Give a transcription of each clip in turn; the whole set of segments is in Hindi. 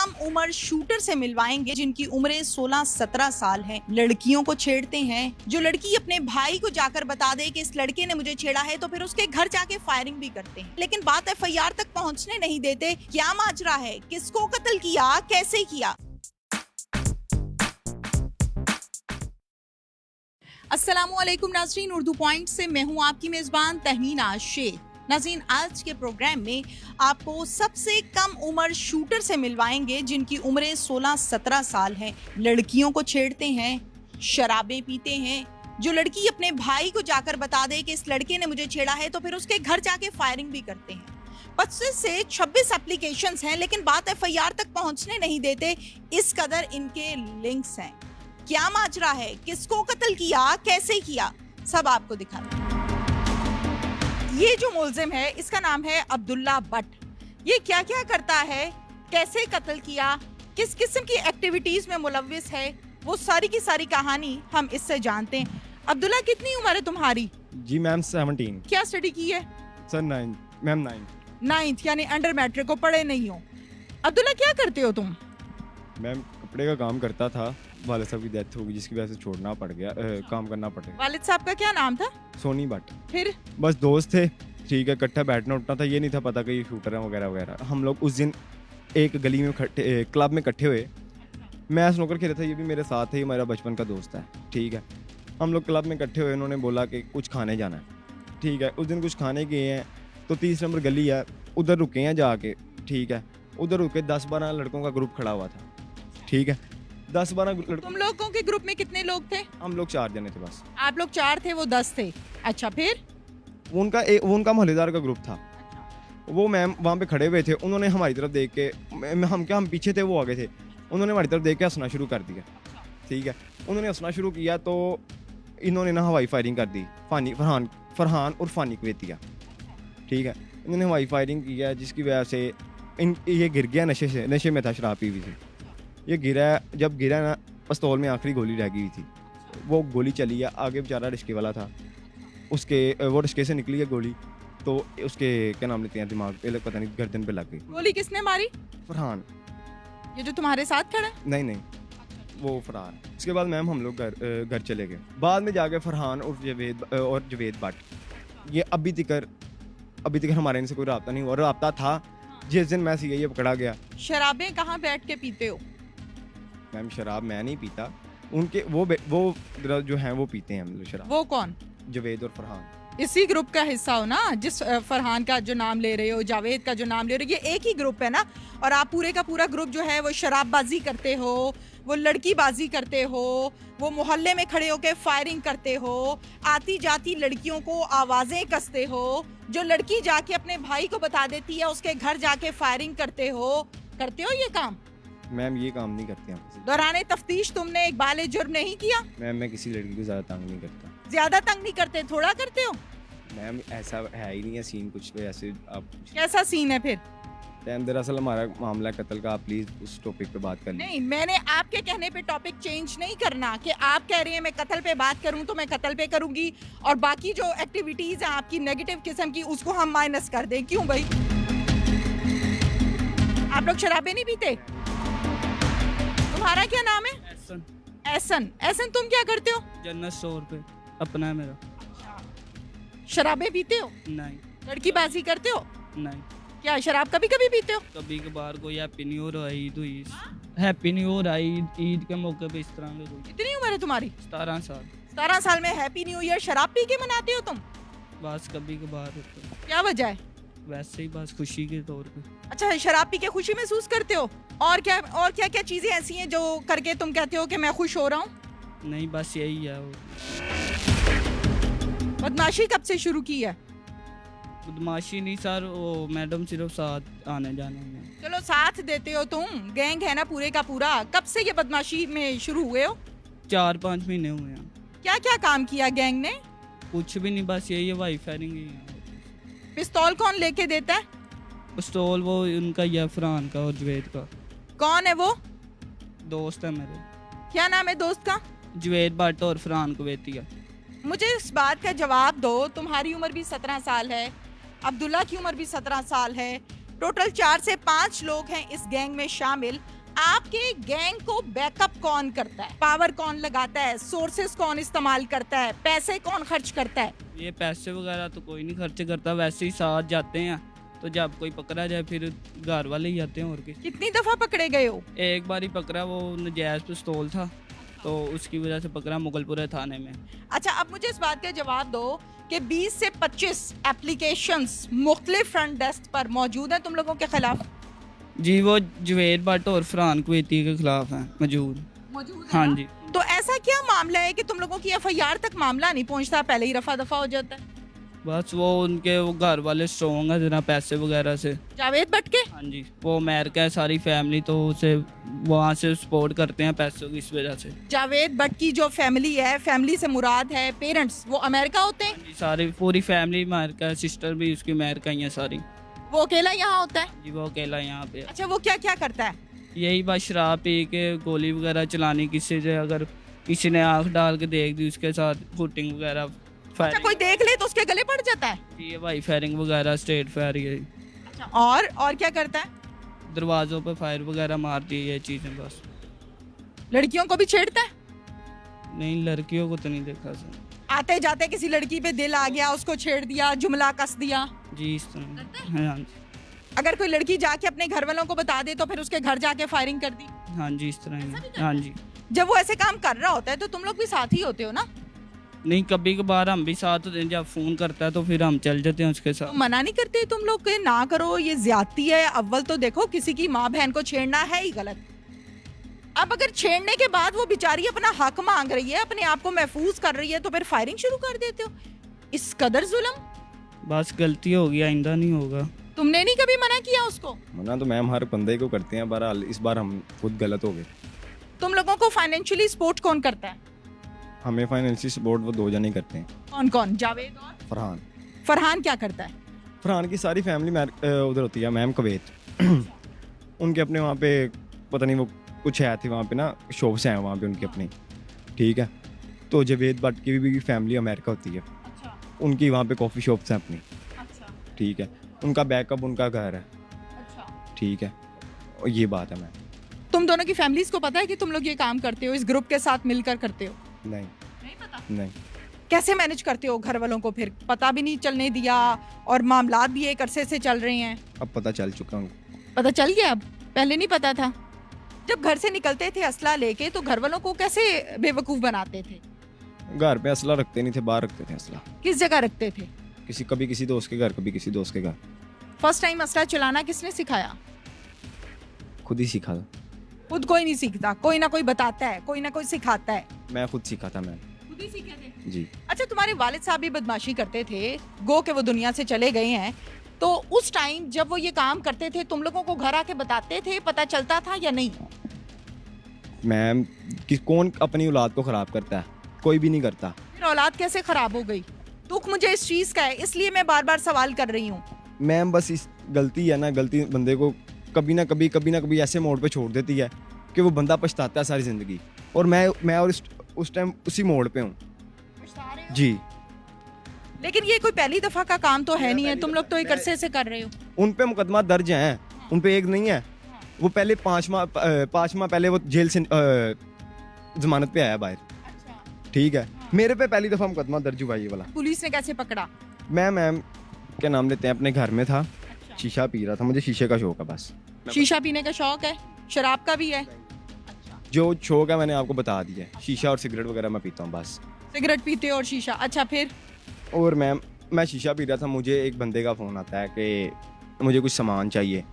कम उम्र शूटर से मिलवाएंगे जिनकी उम्रें 16-17 साल हैं। लड़कियों को छेड़ते हैं। जो लड़की अपने भाई को जाकर बता दे कि इस लड़के ने मुझे छेड़ा है तो फिर उसके घर जाके फायरिंग भी करते हैं, लेकिन बात एफआईआर तक पहुंचने नहीं देते। क्या माजरा है, किसको कत्ल किया, कैसे किया? अस्सलामुअलैकुम नाज़रीन, उर्दू पॉइंट से मैं हूं आपकी मेजबान तहमीना शेख। नाज़रीन, आज के प्रोग्राम में आपको सबसे कम उम्र शूटर से मिलवाएंगे जिनकी उम्रें 16-17 साल हैं। लड़कियों को छेड़ते हैं, शराबें पीते हैं। जो लड़की अपने भाई को जाकर बता दे कि इस लड़के ने मुझे छेड़ा है तो फिर उसके घर जाके फायरिंग भी करते हैं। 25 से 26 एप्लीकेशंस हैं, लेकिन बात एफआईआर तक पहुंचने नहीं देते। इस कदर इनके लिंक्स हैं। क्या माजरा है, किसको कत्ल किया, कैसे किया, सब आपको दिखाते हैं। ये जो मुलजिम है इसका नाम है अब्दुल्ला भट्ट। ये क्या क्या करता है, कैसे कत्ल किया, किस किस्म की एक्टिविटीज में मुलव्विस है, वो सारी की सारी कहानी हम इससे जानते हैं। अब्दुल्ला, कितनी उम्र है तुम्हारी? जी मैम 17। क्या स्टडी की है? सर 9 मैम 9th, यानी अंडर मैट्रिक को पढ़े नहीं हो। अब्दुल्ला, क्या करते हो तुम? मैम कपड़े का काम करता था, वालिद साहब की डेथ हो गई जिसकी वजह से छोड़ना पड़ गया, काम करना पड़ गया। वालिद साहब का क्या नाम था? सोनी भट्ट। फिर बस दोस्त थे, ठीक है, इकट्ठा बैठना उठना था, ये नहीं था पता कि ये शूटर है वगैरह वगैरह। हम लोग उस दिन एक गली में क्लब में इकट्ठे हुए, मैं स्नूकर खेल रहा था, ये भी मेरे साथ है, ये मेरा बचपन का दोस्त है, ठीक है। हम लोग क्लब में इकट्ठे हुए, उन्होंने बोला कि कुछ खाने जाना है, ठीक है। उस दिन कुछ खाने गए हैं तो 30 नंबर गली है, उधर रुके हैं जाके, ठीक है। उधर रुके 10-12 लड़कों का ग्रुप खड़ा हुआ था, ठीक है। 10-12 लड़कों। तुम लोगों के ग्रुप में कितने लोग थे? हम लोग 4 जने थे बस। आप लोग 4 थे, वो 10 थे। अच्छा, फिर? वो उनका मोहल्लेदार का ग्रुप था। वो मैम वहाँ पे खड़े हुए थे, उन्होंने हमारी तरफ देख के, हम पीछे थे, वो आगे थे, उन्होंने हमारी तरफ देख के हंसना शुरू कर दिया, ठीक है। उन्होंने हंसना शुरू किया तो इन्होंने ना हवाई फायरिंग कर दी, फरहान और फानी कुवैतिया, ठीक है। इन्होंने हवाई फायरिंग किया जिसकी वजह से ये गिर गया, नशे में था, शराब पी हुई थी। ये गिरा, जब गिरा ना, पिस्तौल में आखिरी गोली रह गई थी, वो गोली चली है, आगे बेचारा रिश्के वाला था, वो रिश्के से निकली है गोली, तो उसके क्या नाम लेते हैं, दिमाग पे पता नहीं, गर्दन पे लग गई। गोली किसने मारी? फरहान। ये जो तुम्हारे साथ खड़ा है? नहीं, वो फरार। उसके बाद मैम हम लोग घर चले गए। बाद में जाके फरहान और जवेद भट्ट, ये अभी तक हमारे इनसे कोई रब्ता नहीं हुआ। रब्ता था जिस दिन मैं ये पकड़ा गया। शराबें कहाँ बैठ के पीते हो? मैम शराब मैं नहीं पीता, उनके वो जो हैं वो पीते हैं हम लोग शराब। वो कौन? जवेद और फरहान। इसी ग्रुप का हिस्सा हो ना, जिस फरहान का जो नाम ले रहे हो, जावेद का जो नाम ले रहे हो, ये एक ही ग्रुप है ना। और आप पूरे का पूरा ग्रुप जो है वो शराबबाजी करते हो, वो लड़कीबाजी करते हो, वो मोहल्ले में खड़े होकर फायरिंग करते हो, आती जाती लड़कियों को आवाजें कसते हो, जो लड़की जाके अपने भाई को बता देती है उसके घर जाके फायरिंग करते हो ये काम? मैम ये काम नहीं करते हम। दौराने तफ्तीश तुमने इकबाल जुर्म नहीं किया? मैम मैं किसी लड़की को ज्यादा तंग नहीं करता। ज्यादा तंग नहीं करते, थोड़ा करते हो? मैम ऐसा है ही नहीं है सीन कुछ, ऐसे आप कैसा सीन है फिर? मैम दरअसल हमारा मामला कत्ल का, आप प्लीज उस टॉपिक पे बात कर लीजिए। नहीं, मैंने आपके कहने पे टॉपिक चेंज नहीं करना कि आप कह रही हैं मैं कत्ल पे बात करूं तो मैं कत्ल पे करूंगी, और बाकी जो एक्टिविटीज हैं आपकी नेगेटिव किस्म की उसको हम माइनस कर दें। क्यों भाई? आप लोग शराबें नहीं पीते? तुम्हारा क्या नाम है? एहसन, तुम क्या करते हो? जन्नत स्टोर पे अपना है मेरा। शराबें पीते हो? नहीं। लड़कीबाजी करते हो? नहीं। क्या शराब कभी कभी पीते हो? कभी कभार कोई हैप्पी न्यू ईयर आई, हुई happy new year I, Eid के मौके पे इस तरह के कोई। कितनी उम्र है तुम्हारी? 17 साल। 17 साल में हैप्पी न्यू ईयर शराब पी के मनाते हो तुम? बस कभी कभार होता है। क्या वजह है? वैसे ही बस खुशी के तौर पे। अच्छा, शराब पी के खुशी महसूस करते हो? और क्या चीजें ऐसी हैं जो करके तुम कहते हो कि मैं खुश हो रहा हूँ? नहीं, बस यही है। बदमाशी कब से शुरू की है? बदमाशी नहीं सर, वो मैडम सिर्फ साथ आने जाने में। चलो साथ देते हो तुम, गैंग है ना पूरे का पूरा। कब से ये बदमाशी में शुरू हुए हो? 4-5 महीने हुए हैं। क्या क्या काम किया गैंग ने? कुछ भी नहीं, बस यही है, वाई फायरिंग ही है। पिस्तौल कौन लेके देता है? पिस्तौल वो उनका ही है, फरहान का और जवेद का। कौन है वो? दोस्त है मेरे। क्या नाम है दोस्त का? जवेद भट्ट और फरहान कुवैतिया। मुझे इस बात का जवाब दो, तुम्हारी उम्र भी 17 साल है, अब्दुल्ला की उम्र भी 17 साल है, टोटल 4 से 5 लोग हैं इस गैंग में शामिल। आपके गैंग को बैकअप कौन करता है, पावर कौन लगाता है, सोर्सेस कौन इस्तेमाल करता है, पैसे कौन खर्च करता है? ये पैसे वगैरह तो कोई नहीं खर्च करता, वैसे ही साथ जाते हैं, तो जब कोई पकड़ा जाए फिर घर वाले ही आते हैं और किसी। कितनी दफा पकड़े गए हो? एक बार ही पकड़ा, वो नजायज़ पिस्तौल था तो उसकी वजह से पकड़ा मुगलपुरा थाने में। अच्छा, अब मुझे इस बात का जवाब दो कि 20 से 25 एप्लीकेशंस मुख्तलिफ फ्रंट डेस्क पर मौजूद हैं तुम लोगों के खिलाफ? जी, वो जवेद भट्ट और फरहान कुवैती के खिलाफ हैं मौजूद। हाँ जी। तो ऐसा क्या मामला है कि तुम लोगों की एफआईआर तक मामला नहीं पहुंचता, पहले ही रफा दफा हो जाता है? बस वो उनके वो घर वाले स्ट्रॉन्ग है जरा पैसे वगैरह से। जावेद भट्ट के? हाँ जी, वो अमेरिका है सारी फैमिली, तो उसे वहाँ से सपोर्ट करते हैं पैसों की, इस वजह से। जावेद भट्ट की जो फैमिली है, फैमिली से मुराद है पेरेंट्स, वो अमेरिका होते हैं? जी, सारी पूरी फैमिली अमेरिका है, सिस्टर भी उसकी अमेरिका ही है सारी। वो अकेला यहाँ होता है? जी, वो अकेला यहाँ पे है। अच्छा, वो क्या क्या करता है? यही बस शराब पी के गोली वगैरह चलानी, किसी से अगर किसी ने आँख डाल के देख दी उसके साथ शूटिंग वगैरह, अच्छा, फायरिंग। कोई देख ले तो उसके गले पड़ जाता है? ये भाई फायरिंग वगैरह, स्ट्रेट फायर, ये अच्छा, और क्या करता है? दरवाज़ों पे फायर वगैरह मारती है, ये चीज़ें बस। लड़कियों को भी छेड़ता है? नहीं, लड़कियों को तो नहीं देखा सर। आते जाते किसी लड़की पे दिल आ गया, उसको छेड़ दिया, जुमला कस दिया? जी, इस तरह। हाँ जी। अगर कोई लड़की जाके अपने घर वालों को बता दे तो फिर उसके घर जाके फायरिंग कर दी? हाँ जी, इस तरह ही। हाँ जी। जब वो ऐसे काम कर रहा होता है तो तुम लोग भी साथ ही होते हो ना? नहीं, कभी कभार हम भी साथ होते हैं, जब फ़ोन करता है तो फिर हम चल जाते हैं उसके तो साथ। मना नहीं करते तुम लोग के ना करो, ये ज्यादती है? अव्वल तो देखो, किसी की माँ बहन को छेड़ना है ही गलत। अब अगर छेड़ने के बाद वो बेचारी अपना हक मांग रही है, अपने आप को महफूज कर रही है, तो फिर फायरिंग शुरू कर देते हो? इस कदर जुल्म? बस गलती हो गई, आइंदा नहीं होगा। तुमने नहीं कभी मना किया उसको? मना तो मैम हर बंदे को करते हैं, बहरहाल इस बार हम खुद गलत हो गए। तुम लोगों को फाइनेंशियली सपोर्ट कौन करता है? हमें फाइनेंशियल सपोर्ट वो 2 जने करते हैं, कौन कौन? जावेद और फरहान। फरहान क्या करता है? फरहान की सारी फैमिली उधर होती है मैम, कुवैत। उनके अपने वहाँ पे पता नहीं वो कुछ है थी वहाँ पे ना, शॉप्स हैं वहाँ पे उनकी अपनी, ठीक है। तो जवेद भट्ट की भी फैमिली अमेरिका होती है, अच्छा उनकी वहाँ पे कॉफ़ी शॉप्स हैं अपनी, अच्छा ठीक है। उनका बैकअप उनका घर है, अच्छा। ठीक है। और ये बात है मैम। तुम दोनों की फैमिलीज को पता है कि तुम लोग ये काम करते हो, इस ग्रुप के साथ मिलकर करते हो? नहीं नहीं पता। नहीं। कैसे मैनेज करते हो घर वालों को? फिर पता भी नहीं चलने दिया और मामलात भी एक अरसे से चल रहे हैं। अब पता चल चुका उनको। पता चल गया? अब पहले नहीं पता था? जब घर से निकलते थे असला लेके तो घर वालों को कैसे बेवकूफ बनाते थे? घर पे असला रखते नहीं थे, बाहर रखते थे असला। किस जगह रखते थे? कभी किसी दोस्त के घर, कभी किसी दोस्त के घर। फर्स्ट टाइम असला चलाना किसने सिखाया? खुद ही सीखा था। खुद कोई नहीं सीखता, कोई ना कोई बताता है, कोई ना कोई सिखाता है। मैं खुद सीखा था मैम। खुद ही सीखे थे? जी। अच्छा, तुम्हारे वालिद साहब भी बदमाशी करते थे, गो के वो दुनिया से चले गए हैं, तो उस टाइम जब वो ये काम करते थे तुम लोगों को घर आके बताते थे, पता चलता था या नहीं? मैम कि कौन अपनी औलाद को ख़राब करता है? कोई भी नहीं करता। फिर औलाद कैसे खराब हो गई? दुख मुझे इस चीज़ का है, इसलिए मैं बार बार सवाल कर रही हूँ। मैम बस इस गलती है ना, गलती बंदे को कभी ना कभी ऐसे मोड़ पे छोड़ देती है कि वो बंदा पछताता है सारी ज़िंदगी। और मैं और उस टाइम उसी मोड़ पे हूँ जी। लेकिन ये कोई पहली दफा का काम तो है नहीं है, तुम लोग तो एक अरसे से कर रहे हो। उन पे मुकदमा दर्ज हैं, उन पे एक नहीं है। वो पहले 5 माह पहले वो जेल से जमानत पे आया बाहर, ठीक है। मेरे पे पहली दफा मुकदमा दर्ज हुआ ये वाला। पुलिस ने कैसे पकड़ा? मैम क्या नाम लेते हैं, अपने घर में था, शीशा पी रहा था, मुझे शीशे का शौक है बस। शीशा पीने का शौक है? शराब का भी है? जो शौक है मैंने आपको बता दिया है, शीशा और सिगरेट वगैरह मैं पीता हूँ बस। सिगरेट पीते हो और शीशा? अच्छा, फिर? और मैम मैं शीशा पी रहा था, मुझे एक बंदे का फ़ोन आता है कि मुझे कुछ सामान चाहिए।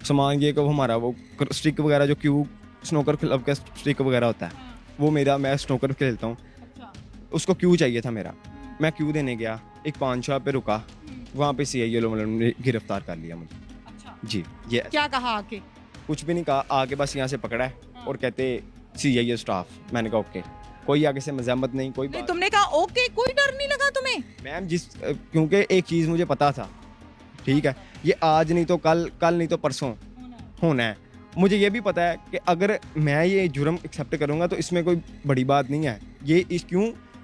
सामान ये कि वो हमारा वो स्टिक वगैरह जो क्यूब स्नोकर क्लब का स्टिक वगैरह होता है, वो मेरा, मैं स्नोकर खेलता हूँ, उसको क्यू चाहिए था मेरा। मैं क्यू देने गया, एक पान शॉप पे रुका, वहाँ पे CI लोग ने गिरफ्तार कर लिया मुझे। जी। ये क्या कहा आके? कुछ भी नहीं कहा, आके बस यहाँ से पकड़ा है और कहते CI स्टाफ। मैंने कहा ओके, कोई आगे से मजम्मत नहीं, कोई बात। तुमने कहा ओके, कोई डर नहीं लगा तुम्हें? मैम क्योंकि एक चीज़ मुझे पता था, ठीक है, ये आज नहीं तो कल नहीं तो परसों होना है। मुझे ये भी पता है कि अगर मैं ये जुर्म एक्सेप्ट करूँगा तो इसमें कोई बड़ी बात नहीं है। ये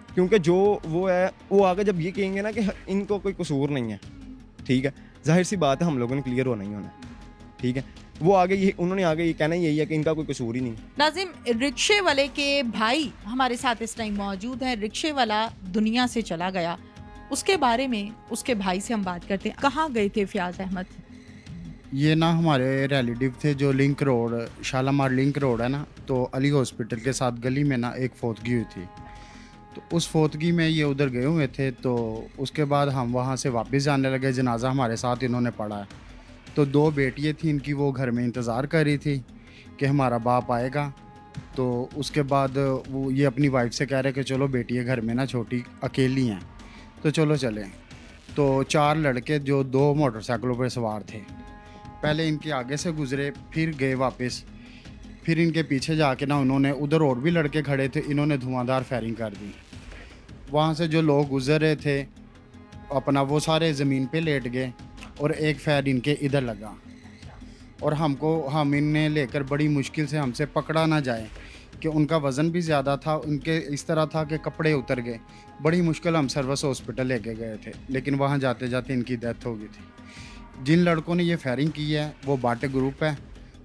क्योंकि जो वो है वो आगे जब ये कहेंगे ना कि इनको कोई कसूर नहीं है, ठीक है, जाहिर सी बात है हम लोगों ने क्लियर होना ही होना है, ठीक है। वो आगे ये उन्होंने आगे ये कहना यही है कि इनका कोई कसूर ही नहीं। नाजिम, रिक्शे वाले के भाई हमारे साथ इस टाइम मौजूद है। रिक्शे वाला दुनिया से चला गया, उसके बारे में उसके भाई से हम बात करते हैं। कहाँ गए थे फयाज अहमद? ये ना हमारे रिलेटिव थे जो link road, Shalamar link road है ना, तो अली हॉस्पिटल के साथ गली में ना एक फौतगी हुई थी, तो उस फौतगी में ये उधर गए हुए थे। तो उसके बाद हम वहाँ से वापस जाने लगे, जनाजा हमारे साथ इन्होंने पढ़ा है। तो 2 बेटियाँ थी इनकी, वो घर में इंतज़ार कर रही थी कि हमारा बाप आएगा। तो उसके बाद वो ये अपनी वाइफ से कह रहे कि चलो बेटियाँ घर में ना छोटी अकेली हैं, तो चलो चलें। तो 4 लड़के जो 2 मोटरसाइकिलों पर सवार थे, पहले इनके आगे से गुजरे, फिर गए वापस, फिर इनके पीछे जाके ना उन्होंने, उधर और भी लड़के खड़े थे, इन्होंने धुआंधार फायरिंग कर दी। वहाँ से जो लोग गुजर रहे थे अपना, वो सारे ज़मीन पे लेट गए और एक फायर इनके इधर लगा, और हम इन्हें लेकर बड़ी मुश्किल से, हमसे पकड़ा ना जाए कि उनका वज़न भी ज़्यादा था, उनके इस तरह था कि कपड़े उतर गए। बड़ी मुश्किल हम सर्विस हॉस्पिटल लेके गए थे, लेकिन वहाँ जाते जाते इनकी डेथ हो गई थी। जिन लड़कों ने ये फायरिंग की है वो बाटे ग्रुप है,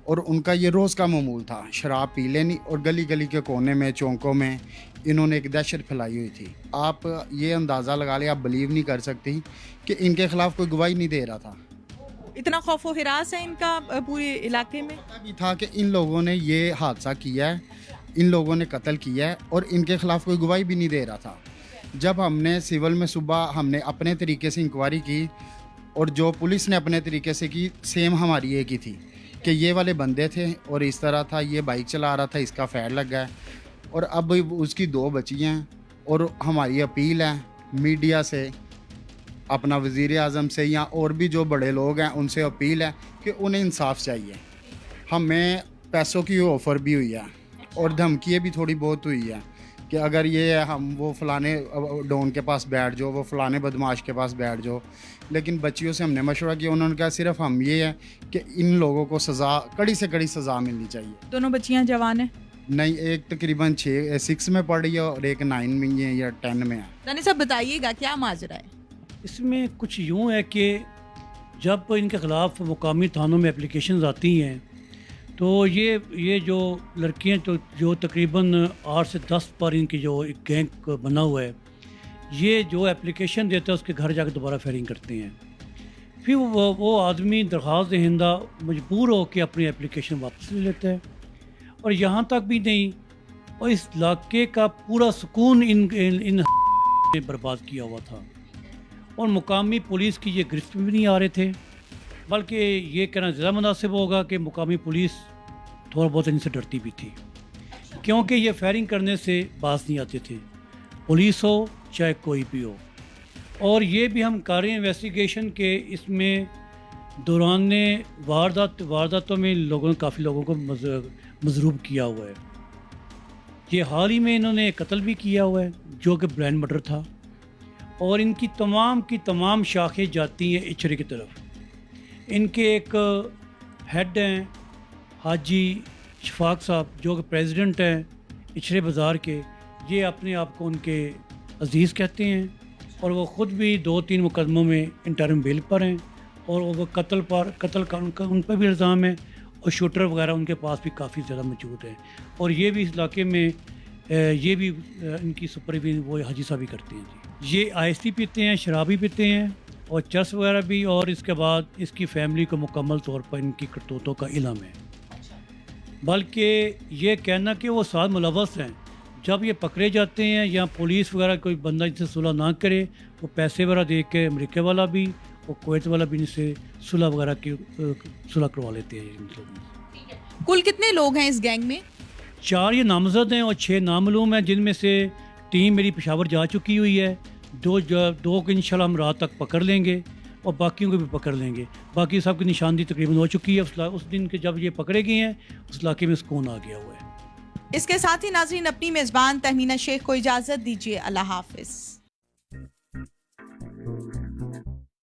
और उनका ये रोज़ का मामूल था, शराब पी लेनी और गली गली के कोने में, चौकों में इन्होंने एक दहशत फैलाई हुई थी। आप ये अंदाज़ा लगा लें, आप बिलीव नहीं कर सकती कि इनके ख़िलाफ़ कोई गवाही नहीं दे रहा था। इतना खौफ व हिरास है इनका पूरे इलाके में। पता भी था कि इन लोगों ने ये हादसा किया है, इन लोगों ने कत्ल किया है, और इनके ख़िलाफ़ कोई गवाही भी नहीं दे रहा था। जब हमने सिविल में सुबह हमने अपने तरीके से इंक्वायरी की, और जो पुलिस ने अपने तरीके से की, सेम हमारी एक ही थी कि ये वाले बंदे थे और इस तरह था, ये बाइक चला रहा था, इसका फायर लग गया है, और अब उसकी 2 बची हैं। और हमारी अपील है मीडिया से, अपना वज़ीर आज़म से, या और भी जो बड़े लोग हैं उनसे अपील है कि उन्हें इंसाफ चाहिए। हमें पैसों की ऑफ़र भी हुई है और धमकियाँ भी थोड़ी बहुत हुई है कि अगर ये हम वो फ़लाने डॉन के पास बैठ जाओ, वो फ़लाने बदमाश के पास बैठ जाओ। लेकिन बच्चियों से हमने मशवरा किया, उन्होंने कहा सिर्फ हम ये है कि इन लोगों को सज़ा, कड़ी से कड़ी सज़ा मिलनी चाहिए। दोनों बच्चियां जवान हैं? नहीं, एक तकरीबन 6 में पढ़ रही है और एक 9 में है या 10 में है। दानी साहब बताइएगा क्या माजरा है? इसमें कुछ यूँ है कि जब इनके ख़िलाफ़ मुकामी थानों में एप्लीकेशंस आती हैं, तो ये जो लड़कियां, तो जो तकरीबन 8 से 10 पर इनकी जो एक गैंग बना हुआ है, ये जो एप्लीकेशन देते हैं उसके घर जाकर दोबारा फायरिंग करते हैं। फिर वो आदमी दरख्वास्त दहिंदा मजबूर हो के अपनी एप्लीकेशन वापस ले लेता है, और यहाँ तक भी नहीं, और इस इलाके का पूरा सुकून इन ने बर्बाद किया हुआ था, और मुकामी पुलिस की ये गिरफ्त में भी नहीं आ रहे थे। बल्कि ये कहना ज़्यादा मुनासिब होगा कि मुकामी पुलिस थोड़ा बहुत इनसे डरती भी थी, क्योंकि ये फायरिंग करने से बाज नहीं आते थे, पुलिस हो चाहे कोई भी हो। और ये भी हम कर रहे हैं इन्वेस्टिगेशन के, इसमें दौरान वारदातों में काफ़ी लोगों को मजरूब किया हुआ है। ये हाल ही में इन्होंने कत्ल भी किया हुआ है जो कि ब्रांड मर्डर था, और इनकी तमाम शाखें जाती हैं इचरे की तरफ। इनके एक हेड हैं हाजी शफाक साहब, जो कि प्रेसिडेंट हैं इचरे बाज़ार के। ये अपने आप को उनके अजीज़ कहते हैं, और वो ख़ुद भी 2-3 मुकदमों में इंटरिम बेल पर हैं, और वो कत्ल का उन पर भी इल्ज़ाम है, और शूटर वगैरह उनके पास भी काफ़ी ज़्यादा मौजूद है। और ये भी इस इलाके में ये भी इनकी सुपरविजन वो हाजी साहब ही करते हैं जी। ये आइसटी पीते हैं, शराबी पीते हैं, और चर्स वगैरह भी, और इसके बाद इसकी फैमिली को मुकम्मल तौर पर इनकी करतूतों का इल्म है। बल्कि ये कहना कि वो साथ मुलव्वस हैं, जब ये पकड़े जाते हैं या पुलिस वगैरह कोई बंदा इनसे सुलह ना करे, वो पैसे वगैरह दे के अमेरिका वाला भी और कुवैत वाला भी इनसे सुलह वगैरह की सुलह करवा लेते हैं इन लोगों से। कुल कितने लोग हैं इस गैंग में? 4 ये नामजद हैं और 6 नामालूम हैं, जिनमें से टीम मेरी पेशावर जा चुकी हुई है। 2 को इंशाल्लाह हम रात तक पकड़ लेंगे, और बाकियों को भी पकड़ लेंगे। बाकी सब की निशानदी तकरीबन हो चुकी है। उस दिन के जब ये पकड़े गए हैं, उस इलाके में सुकून आ गया हुआ है। इसके साथ ही नाज़रीन, अपनी मेज़बान तहमीना शेख को इजाज़त दीजिए। अल्लाह हाफ़िज़।